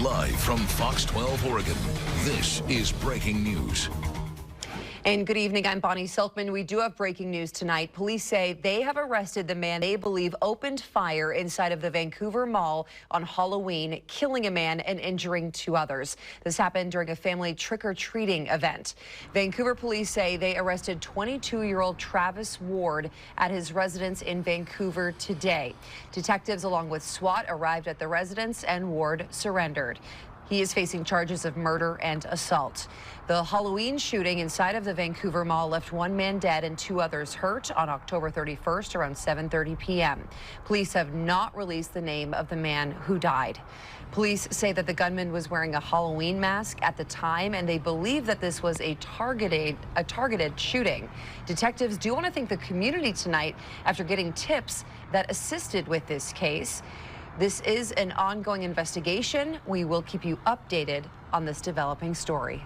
Live from Fox 12 Oregon, this is Breaking News. And good evening, I'm Bonnie Silkman. We do have breaking news tonight. Police say they have arrested the man they believe opened fire inside of the Vancouver Mall on Halloween, killing a man and injuring 2 others. This happened during a family trick-or-treating event. Vancouver police say they arrested 22-year-old Travis Ward at his residence in Vancouver today. Detectives along with SWAT arrived at the residence and Ward surrendered. He is facing charges of murder and assault. The Halloween shooting inside of the Vancouver Mall left 1 man dead and 2 others hurt on October 31st around 7:30 p.m. Police have not released the name of the man who died. Police say that the gunman was wearing a Halloween mask at the time, and they believe that this was a targeted shooting. Detectives do want to thank the community tonight after getting tips that assisted with this case. This is an ongoing investigation. We will keep you updated on this developing story.